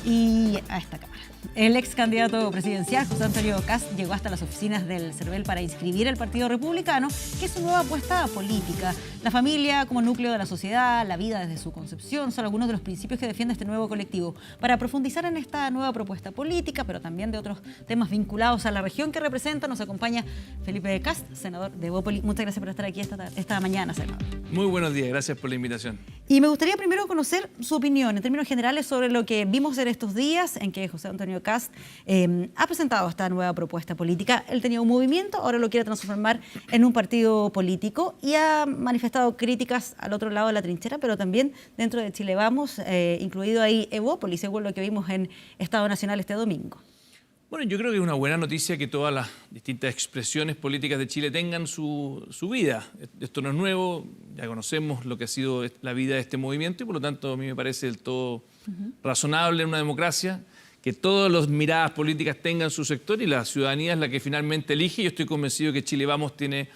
y a esta Cámara. El ex candidato presidencial, José Antonio Kast, llegó hasta las oficinas del CERVEL para inscribir el Partido Republicano, que es su nueva apuesta política. La familia como núcleo de la sociedad, la vida desde su concepción, son algunos de los principios que defiende este nuevo colectivo. Para profundizar en esta nueva propuesta política, pero también de otros temas vinculados a la región que representa, nos acompaña Felipe Kast, senador de Evópoli. Muchas gracias por estar aquí esta mañana, senador. Muy buenos días, gracias por la invitación. Y me gustaría primero conocer su opinión, en términos generales, sobre lo que vimos en estos días en que José Antonio Kast ha presentado esta nueva propuesta política. Él tenía un movimiento, ahora lo quiere transformar en un partido político y ha manifestado críticas al otro lado de la trinchera, pero también dentro de Chile Vamos, incluido ahí Evópoli, según lo que vimos en Estado Nacional este domingo. Bueno, yo creo que es una buena noticia que todas las distintas expresiones políticas de Chile tengan su vida. Esto no es nuevo, ya conocemos lo que ha sido la vida de este movimiento y por lo tanto a mí me parece del todo razonable en una democracia que todas las miradas políticas tengan su sector y la ciudadanía es la que finalmente elige. Yo estoy convencido que Chile Vamos tiene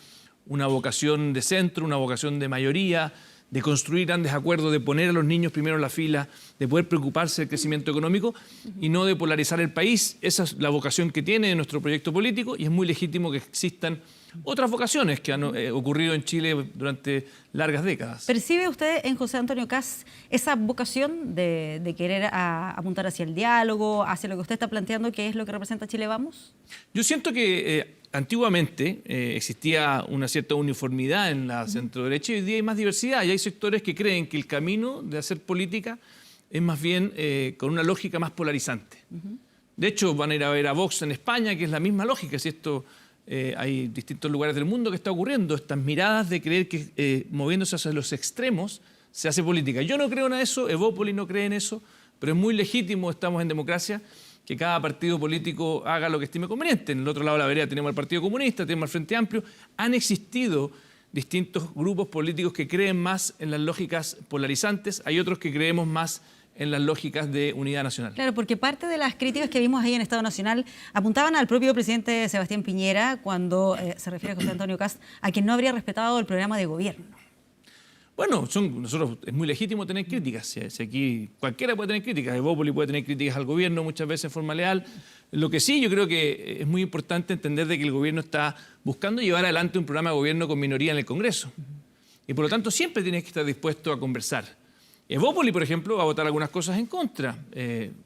una vocación de centro, una vocación de mayoría, de construir grandes acuerdos, de poner a los niños primero en la fila, de poder preocuparse del crecimiento económico y no de polarizar el país. Esa es la vocación que tiene nuestro proyecto político y es muy legítimo que existan otras vocaciones que han ocurrido en Chile durante largas décadas. ¿Percibe usted en José Antonio Kast esa vocación de querer apuntar hacia el diálogo, hacia lo que usted está planteando, que es lo que representa Chile Vamos? Yo siento que antiguamente existía una cierta uniformidad en la centro-derecha y hoy día hay más diversidad y hay sectores que creen que el camino de hacer política es más bien con una lógica más polarizante. De hecho, van a ir a ver a Vox en España, que es la misma lógica. Si esto hay distintos lugares del mundo que está ocurriendo, estas miradas de creer que moviéndose hacia los extremos se hace política. Yo no creo en eso, Evópoli no cree en eso, pero es muy legítimo, estamos en democracia, que cada partido político haga lo que estime conveniente. En el otro lado de la vereda tenemos al Partido Comunista, tenemos al Frente Amplio. Han existido distintos grupos políticos que creen más en las lógicas polarizantes, hay otros que creemos más en las lógicas de unidad nacional. Claro, porque parte de las críticas que vimos ahí en Estado Nacional apuntaban al propio presidente Sebastián Piñera cuando se refiere a José Antonio Kast, a quien no habría respetado el programa de gobierno. Bueno, nosotros es muy legítimo tener críticas. Si aquí cualquiera puede tener críticas, Evópoli puede tener críticas al gobierno, muchas veces en forma leal. Lo que sí yo creo que es muy importante entender de que el gobierno está buscando llevar adelante un programa de gobierno con minoría en el Congreso. Y por lo tanto siempre tienes que estar dispuesto a conversar. Evópoli, por ejemplo, va a votar algunas cosas en contra,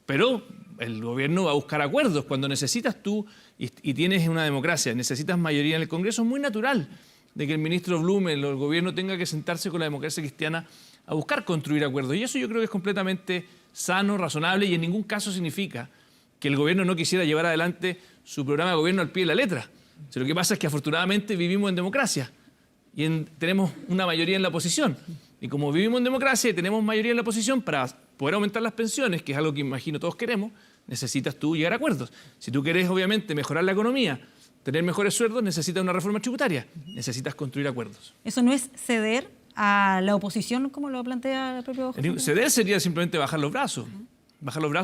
pero el gobierno va a buscar acuerdos. Cuando necesitas tú, y tienes una democracia, necesitas mayoría en el Congreso, es muy natural de que el ministro Blume, el gobierno tenga que sentarse con la democracia cristiana a buscar construir acuerdos. Y eso yo creo que es completamente sano, razonable y en ningún caso significa que el gobierno no quisiera llevar adelante su programa de gobierno al pie de la letra. O sea, lo que pasa es que afortunadamente vivimos en democracia y tenemos una mayoría en la oposición. Y como vivimos en democracia y tenemos mayoría en la oposición, para poder aumentar las pensiones, que es algo que imagino todos queremos, necesitas tú llegar a acuerdos. Si tú quieres, obviamente, mejorar la economía, tener mejores sueldos, necesitas una reforma tributaria, necesitas construir acuerdos. ¿Eso no es ceder a la oposición, como lo plantea el propio José? Ceder sería simplemente bajar los brazos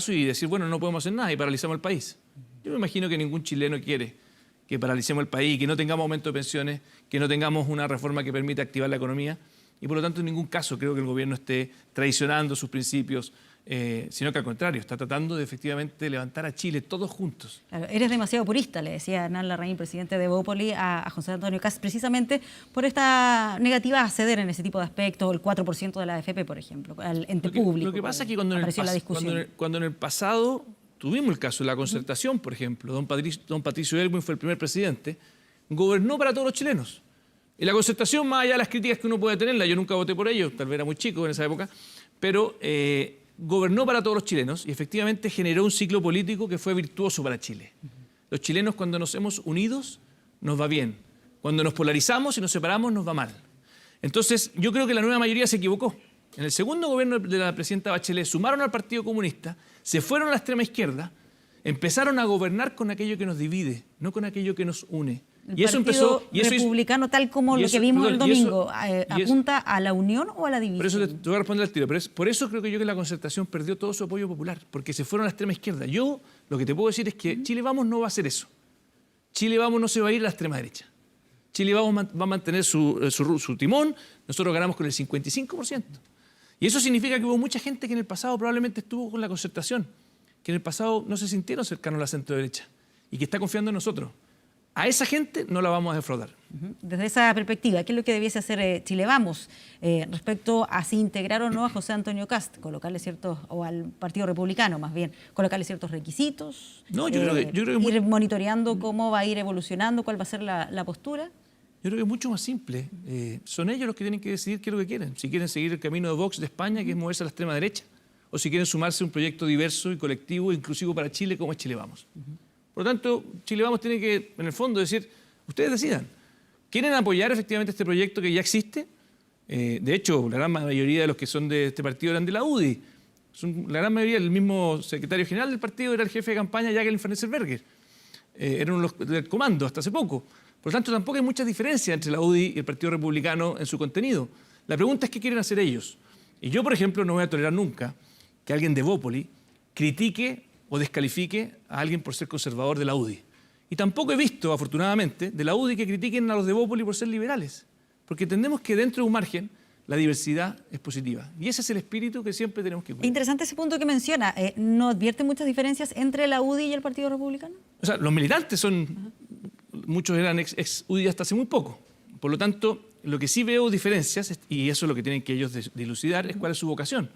y decir, bueno, no podemos hacer nada y paralizamos el país. Yo me imagino que ningún chileno quiere que paralicemos el país, que no tengamos aumento de pensiones, que no tengamos una reforma que permita activar la economía. Y por lo tanto, en ningún caso creo que el gobierno esté traicionando sus principios, sino que al contrario, está tratando de efectivamente levantar a Chile todos juntos. Claro, eres demasiado purista, le decía Hernán Larraín, presidente de Evópoli, a José Antonio Kast, precisamente por esta negativa a ceder en ese tipo de aspectos, el 4% de la AFP, por ejemplo, al ente público. Lo que pasa es que cuando en el pasado tuvimos el caso de la concertación, por ejemplo, don Patricio Elwin fue el primer presidente, gobernó para todos los chilenos. Y la concertación, más allá de las críticas que uno puede tenerla, yo nunca voté por ello, tal vez era muy chico en esa época, pero gobernó para todos los chilenos y efectivamente generó un ciclo político que fue virtuoso para Chile. Los chilenos cuando nos hemos unidos nos va bien, cuando nos polarizamos y nos separamos nos va mal. Entonces yo creo que la nueva mayoría se equivocó. En el segundo gobierno de la presidenta Bachelet sumaron al Partido Comunista, se fueron a la extrema izquierda, empezaron a gobernar con aquello que nos divide, no con aquello que nos une. Y eso empezó. El Partido Republicano, tal como lo que vimos el domingo, ¿apunta a la unión o a la división? Por eso te voy a responder al tiro. Por eso creo que yo que la concertación perdió todo su apoyo popular, porque se fueron a la extrema izquierda. Yo lo que te puedo decir es que Chile Vamos no va a hacer eso. Chile Vamos no se va a ir a la extrema derecha. Chile Vamos va a mantener su timón. Nosotros ganamos con el 55%. Y eso significa que hubo mucha gente que en el pasado probablemente estuvo con la concertación que en el pasado no se sintieron cercanos a la centro-derecha y que está confiando en nosotros. A esa gente no la vamos a defraudar. Desde esa perspectiva, ¿qué es lo que debiese hacer Chile Vamos respecto a si integrar o no a José Antonio Kast? Colocarle ciertos, o al Partido Republicano más bien, colocarle ciertos requisitos, No, yo creo que ir monitoreando cómo va a ir evolucionando, cuál va a ser la postura. Yo creo que es mucho más simple. Son ellos los que tienen que decidir qué es lo que quieren. Si quieren seguir el camino de Vox de España, que es moverse a la extrema derecha, o si quieren sumarse a un proyecto diverso y colectivo, inclusivo para Chile, como es Chile Vamos. Por lo tanto, Chile Vamos tiene que, en el fondo, decir, ustedes decidan. ¿Quieren apoyar efectivamente este proyecto que ya existe? De hecho, la gran mayoría de los que son de este partido eran de la UDI. La gran mayoría, el mismo secretario general del partido era el jefe de campaña, Jacqueline van Rysselberghe. Eran los del comando hasta hace poco. Por lo tanto, tampoco hay muchas diferencias entre la UDI y el Partido Republicano en su contenido. La pregunta es qué quieren hacer ellos. Y yo, por ejemplo, no voy a tolerar nunca que alguien de Evópoli critique o descalifique a alguien por ser conservador de la UDI. Y tampoco he visto, afortunadamente, de la UDI que critiquen a los de Evópoli por ser liberales. Porque entendemos que dentro de un margen la diversidad es positiva. Y ese es el espíritu que siempre tenemos que cuidar. Interesante ese punto que menciona. ¿No advierte muchas diferencias entre la UDI y el Partido Republicano? O sea, los militantes son... Muchos eran ex UDI hasta hace muy poco. Por lo tanto, lo que sí veo diferencias, y eso es lo que tienen que ellos dilucidar, es cuál es su vocación.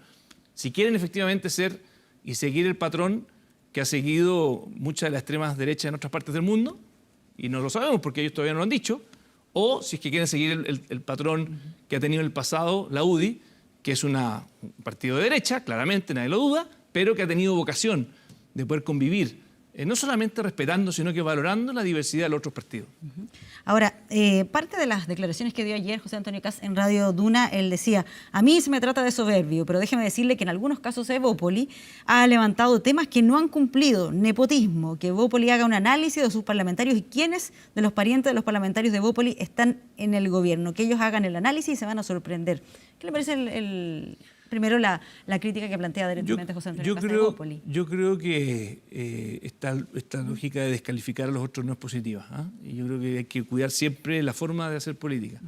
Si quieren efectivamente ser y seguir el patrón que ha seguido muchas de las extremas derechas en otras partes del mundo, y no lo sabemos porque ellos todavía no lo han dicho, o si es que quieren seguir el patrón que ha tenido en el pasado la UDI, que es un partido de derecha, claramente, nadie lo duda, pero que ha tenido vocación de poder convivir, no solamente respetando, sino que valorando la diversidad de los otros partidos. Ahora, parte de las declaraciones que dio ayer José Antonio Kast en Radio Duna, él decía, a mí se me trata de soberbio, pero déjeme decirle que en algunos casos Evópoli ha levantado temas que no han cumplido, nepotismo, que Evópoli haga un análisis de sus parlamentarios y quiénes de los parientes de los parlamentarios de Evópoli están en el gobierno, que ellos hagan el análisis y se van a sorprender. ¿Qué le parece primero la crítica que plantea directamente José Antonio Kast de Evópoli? Yo creo que esta lógica de descalificar a los otros no es positiva. Y yo creo que hay que cuidar siempre la forma de hacer política.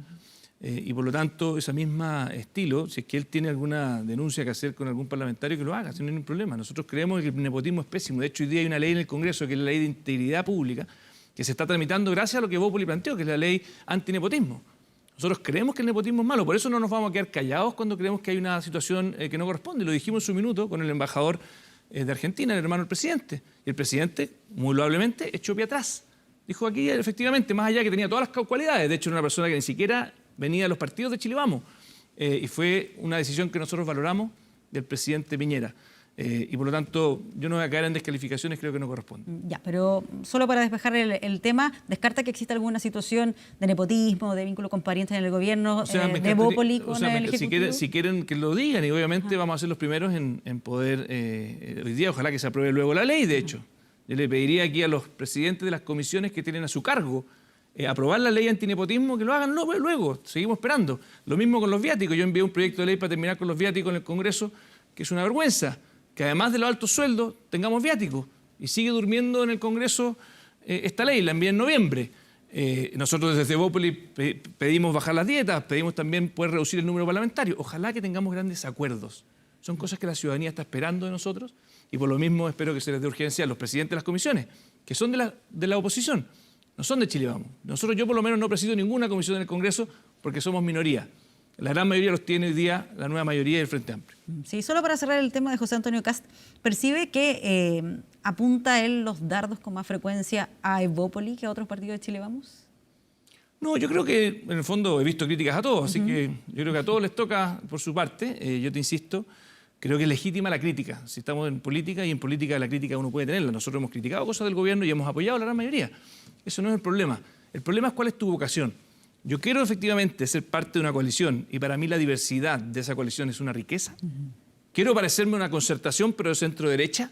Y por lo tanto, ese mismo estilo, si es que él tiene alguna denuncia que hacer con algún parlamentario, que lo haga, si no hay ningún problema. Nosotros creemos que el nepotismo es pésimo. De hecho, hoy día hay una ley en el Congreso, que es la Ley de Integridad Pública, que se está tramitando gracias a lo que Evópoli planteó, que es la ley antinepotismo. Nosotros creemos que el nepotismo es malo, por eso no nos vamos a quedar callados cuando creemos que hay una situación que no corresponde. Lo dijimos en su minuto con el embajador de Argentina, el hermano del presidente. Y el presidente, muy loablemente, echó pie atrás. Dijo aquí, efectivamente, más allá que tenía todas las cualidades, de hecho era una persona que ni siquiera venía de los partidos de Chile Vamos. Y fue una decisión que nosotros valoramos del presidente Piñera. Y por lo tanto, yo no voy a caer en descalificaciones, creo que no corresponde. Ya, pero solo para despejar el tema, ¿descarta que exista alguna situación de nepotismo, de vínculo con parientes en el gobierno, de Evópoli con el Ejecutivo? Si quieren que lo digan, y obviamente vamos a ser los primeros en poder, hoy día ojalá que se apruebe luego la ley, de hecho. Yo le pediría aquí a los presidentes de las comisiones que tienen a su cargo aprobar la ley antinepotismo, que lo hagan luego, seguimos esperando. Lo mismo con los viáticos, yo envié un proyecto de ley para terminar con los viáticos en el Congreso, que es una vergüenza, que además de los altos sueldos tengamos viáticos, y sigue durmiendo en el Congreso esta ley, la envié en noviembre. Nosotros desde Evópoli pedimos bajar las dietas, pedimos también poder reducir el número parlamentario. Ojalá que tengamos grandes acuerdos. Son cosas que la ciudadanía está esperando de nosotros, y por lo mismo espero que se les dé urgencia a los presidentes de las comisiones, que son de la oposición, no son de Chile Vamos. Yo por lo menos no presido ninguna comisión en el Congreso porque somos minoría. La gran mayoría los tiene hoy día la nueva mayoría del Frente Amplio. Sí, solo para cerrar el tema de José Antonio Kast, ¿percibe que apunta él los dardos con más frecuencia a Evópoli que a otros partidos de Chile Vamos? No, yo creo que en el fondo he visto críticas a todos, así que yo creo que a todos les toca por su parte. Yo te insisto, creo que es legítima la crítica. Si estamos en política, y en política la crítica uno puede tenerla. Nosotros hemos criticado cosas del gobierno y hemos apoyado a la gran mayoría. Eso no es el problema. El problema es cuál es tu vocación. Yo quiero efectivamente ser parte de una coalición, y para mí la diversidad de esa coalición es una riqueza. Quiero parecerme una concertación, pero de centro-derecha,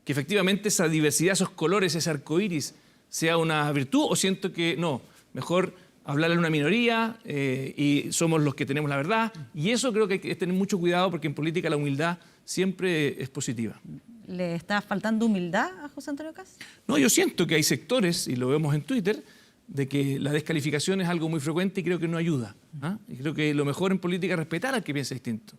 que efectivamente esa diversidad, esos colores, ese arcoíris, sea una virtud, o siento que no, mejor hablarle a una minoría y somos los que tenemos la verdad. Y eso creo que hay que tener mucho cuidado, porque en política la humildad siempre es positiva. ¿Le está faltando humildad a José Antonio Kast? No, yo siento que hay sectores, y lo vemos en Twitter, de que la descalificación es algo muy frecuente y creo que no ayuda. Y creo que lo mejor en política es respetar al que piensa distinto.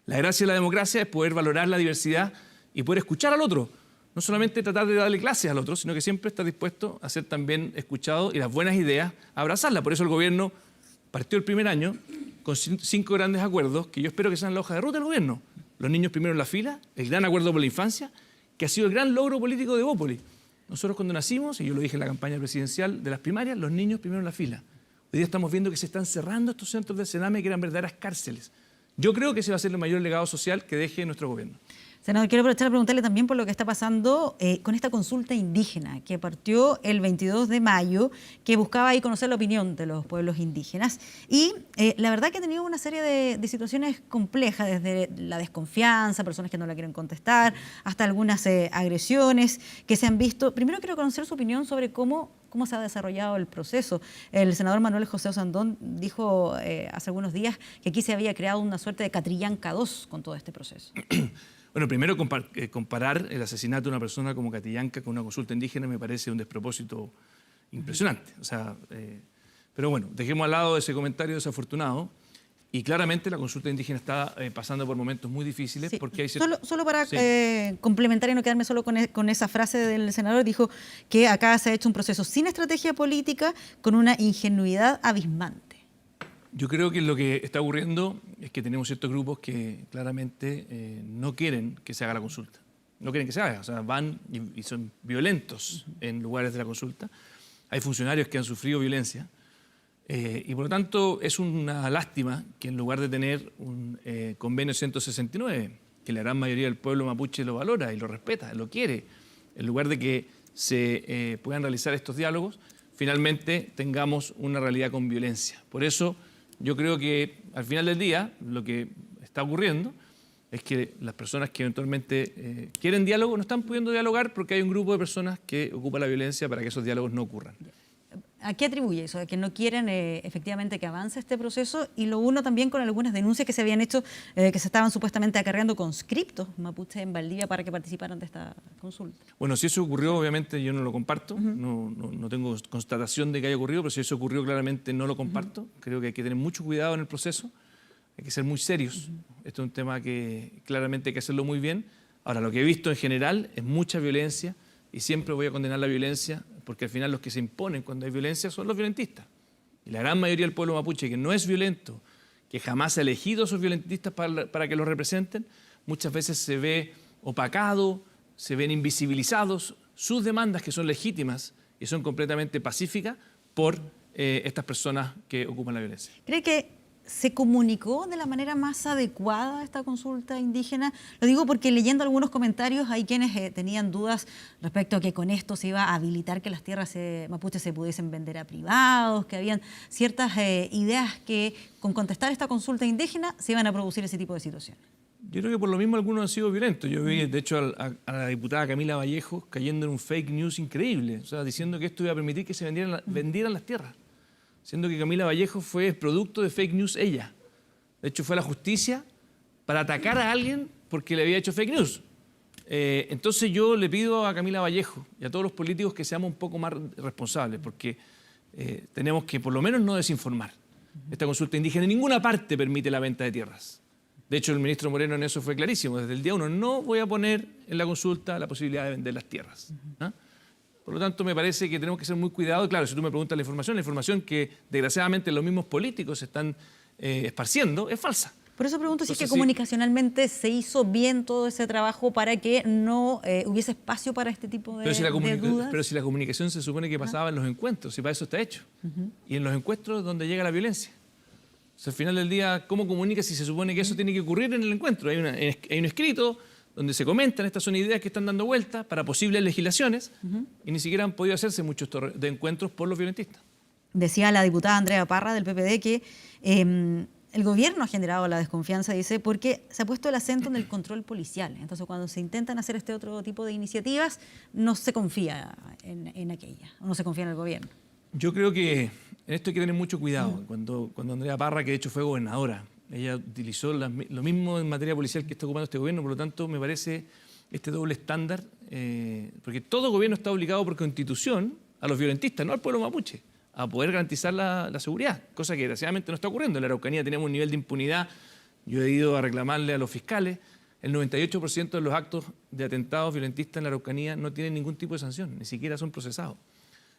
La gracia de la democracia es poder valorar la diversidad y poder escuchar al otro. no solamente tratar de darle clases al otro, sino que siempre está dispuesto a ser también escuchado y las buenas ideas a abrazarlas. Por eso el gobierno partió el primer año con 5 grandes acuerdos que yo espero que sean la hoja de ruta del gobierno. Los niños primero en la fila, el gran acuerdo por la infancia, que ha sido el gran logro político de Bópoli. Nosotros cuando nacimos, y yo lo dije en la campaña presidencial de las primarias, los niños primero en la fila. Hoy día estamos viendo que se están cerrando estos centros del Sename que eran verdaderas cárceles. Yo creo que ese va a ser el mayor legado social que deje nuestro gobierno. Senador, quiero aprovechar a preguntarle también por lo que está pasando con esta consulta indígena que partió el 22 de mayo, que buscaba ahí conocer la opinión de los pueblos indígenas. Y la verdad que ha tenido una serie de situaciones complejas, desde la desconfianza, personas que no la quieren contestar, hasta algunas agresiones que se han visto. Primero quiero conocer su opinión sobre cómo se ha desarrollado el proceso. El senador Manuel José Osandón dijo hace algunos días que aquí se había creado una suerte de Catrillanca 2 con todo este proceso. Bueno, primero comparar el asesinato de una persona como Catrillanca con una consulta indígena me parece un despropósito impresionante. O sea, pero bueno, dejemos al lado ese comentario desafortunado. Y claramente la consulta indígena está pasando por momentos muy difíciles. Sí, porque hay solo para complementar y no quedarme solo con esa frase del senador, dijo que acá se ha hecho un proceso sin estrategia política, con una ingenuidad abismante. Yo creo que lo que está ocurriendo es que tenemos ciertos grupos que claramente no quieren que se haga la consulta. No quieren que se haga, o sea, van y son violentos en lugares de la consulta. Hay funcionarios que han sufrido violencia y por lo tanto es una lástima que en lugar de tener un convenio 169, que la gran mayoría del pueblo mapuche lo valora y lo respeta, lo quiere, en lugar de que se puedan realizar estos diálogos, finalmente tengamos una realidad con violencia. Por eso yo creo que al final del día lo que está ocurriendo es que las personas que eventualmente quieren diálogo no están pudiendo dialogar porque hay un grupo de personas que ocupa la violencia para que esos diálogos no ocurran. ¿A qué atribuye eso? ¿A que no quieren efectivamente que avance este proceso? Y lo uno también con algunas denuncias que se habían hecho, que se estaban supuestamente acarreando conscriptos mapuches en Valdivia para que participaran de esta consulta. Bueno, si eso ocurrió, obviamente yo no lo comparto, no tengo constatación de que haya ocurrido, pero si eso ocurrió claramente no lo comparto. Creo que hay que tener mucho cuidado en el proceso, hay que ser muy serios. Esto es un tema que claramente hay que hacerlo muy bien. Ahora, lo que he visto en general es mucha violencia y siempre voy a condenar la violencia porque al final los que se imponen cuando hay violencia son los violentistas. Y la gran mayoría del pueblo mapuche que no es violento, que jamás ha elegido a esos violentistas para que los representen, muchas veces se ve opacado, se ven invisibilizados sus demandas que son legítimas y son completamente pacíficas por estas personas que ocupan la violencia. ¿Cree que se comunicó de la manera más adecuada esta consulta indígena? Lo digo porque leyendo algunos comentarios hay quienes tenían dudas respecto a que con esto se iba a habilitar que las tierras mapuches se pudiesen vender a privados, que habían ciertas ideas que con contestar esta consulta indígena se iban a producir ese tipo de situaciones. Yo creo que por lo mismo algunos han sido violentos. Yo vi, de hecho, a la diputada Camila Vallejo cayendo en un fake news increíble, o sea, diciendo que esto iba a permitir que se vendieran las tierras, siendo que Camila Vallejo fue producto de fake news ella. De hecho, fue a la justicia para atacar a alguien porque le había hecho fake news. Entonces yo le pido a Camila Vallejo y a todos los políticos que seamos un poco más responsables, porque tenemos que por lo menos no desinformar. Esta consulta indígena en ninguna parte permite la venta de tierras. De hecho, el ministro Moreno en eso fue clarísimo. Desde el día 1 no voy a poner en la consulta la posibilidad de vender las tierras. ¿Ah? Por lo tanto, me parece que tenemos que ser muy cuidadosos. Claro, si tú me preguntas la información que desgraciadamente los mismos políticos están esparciendo es falsa. Por eso pregunto si es que comunicacionalmente se hizo bien todo ese trabajo para que no hubiese espacio para este tipo de dudas. Pero si la comunicación se supone que pasaba en los encuentros, y para eso está hecho. Y en los encuentros es donde llega la violencia. O sea, al final del día, ¿cómo comunica si se supone que eso tiene que ocurrir en el encuentro? Hay un escrito donde se comentan, estas son ideas que están dando vueltas para posibles legislaciones y ni siquiera han podido hacerse muchos de encuentros por los violentistas. Decía la diputada Andrea Parra del PPD que el gobierno ha generado la desconfianza, dice, porque se ha puesto el acento en el control policial. Entonces, cuando se intentan hacer este otro tipo de iniciativas, no se confía en aquella, no se confía en el gobierno. Yo creo que en esto hay que tener mucho cuidado. Cuando Andrea Parra, que de hecho fue gobernadora, ella utilizó lo mismo en materia policial que está ocupando este gobierno, por lo tanto me parece este doble estándar, porque todo gobierno está obligado por constitución a los violentistas, no al pueblo mapuche, a poder garantizar la seguridad, cosa que desgraciadamente no está ocurriendo. En la Araucanía tenemos un nivel de impunidad, yo he ido a reclamarle a los fiscales, el 98% de los actos de atentados violentistas en la Araucanía no tienen ningún tipo de sanción, ni siquiera son procesados.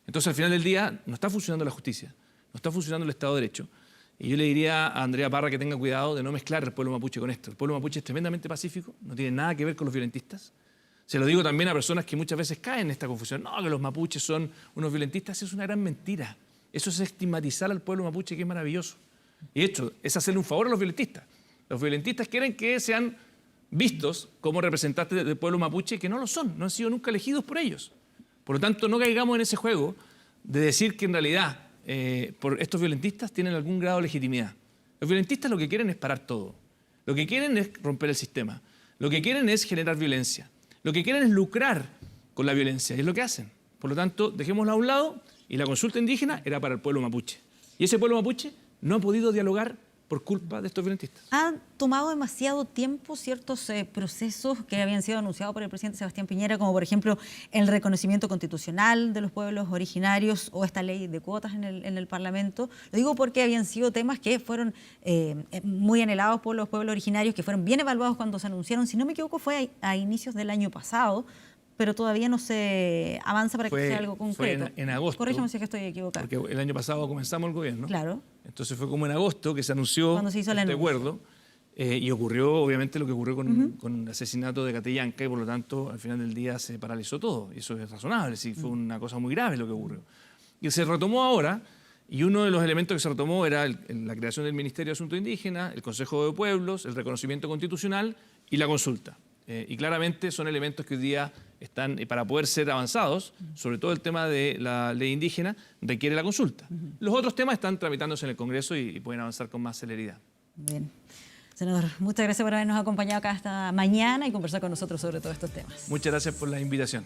Entonces, al final del día, no está funcionando la justicia, no está funcionando el Estado de Derecho. Y yo le diría a Andrea Parra que tenga cuidado de no mezclar el pueblo mapuche con esto. El pueblo mapuche es tremendamente pacífico, no tiene nada que ver con los violentistas. Se lo digo también a personas que muchas veces caen en esta confusión. No, que los mapuches son unos violentistas, eso es una gran mentira. Eso es estigmatizar al pueblo mapuche, que es maravilloso. Y de hecho, es hacerle un favor a los violentistas. Los violentistas quieren que sean vistos como representantes del pueblo mapuche, que no lo son, no han sido nunca elegidos por ellos. Por lo tanto, no caigamos en ese juego de decir que en realidad por estos violentistas tienen algún grado de legitimidad. Los violentistas lo que quieren es parar todo. Lo que quieren es romper el sistema. Lo que quieren es generar violencia. Lo que quieren es lucrar con la violencia, y es lo que hacen. Por lo tanto, dejémosla a un lado, y la consulta indígena era para el pueblo mapuche. Y ese pueblo mapuche no ha podido dialogar por culpa de estos violentistas. Han tomado demasiado tiempo ciertos procesos que habían sido anunciados por el presidente Sebastián Piñera, como por ejemplo el reconocimiento constitucional de los pueblos originarios o esta ley de cuotas en el Parlamento. Lo digo porque habían sido temas que fueron muy anhelados por los pueblos originarios, que fueron bien evaluados cuando se anunciaron. Si no me equivoco, fue a inicios del año pasado, pero todavía no se avanza para que sea algo concreto. Fue en agosto. Corrígeme si es que estoy equivocado. Porque el año pasado comenzamos el gobierno. Claro. Entonces fue como en agosto que se anunció Cuando se hizo este acuerdo. Y ocurrió, obviamente, lo que ocurrió con el asesinato de Catrillanca, y por lo tanto, al final del día se paralizó todo. Y eso es razonable, sí, fue una cosa muy grave lo que ocurrió. Y se retomó ahora, y uno de los elementos que se retomó era la creación del Ministerio de Asuntos Indígenas, el Consejo de Pueblos, el reconocimiento constitucional y la consulta. Y claramente son elementos que hoy día están, para poder ser avanzados, sobre todo el tema de la ley indígena, requiere la consulta. Los otros temas están tramitándose en el Congreso y pueden avanzar con más celeridad. Bien. Senador, muchas gracias por habernos acompañado acá esta mañana y conversar con nosotros sobre todos estos temas. Muchas gracias por la invitación.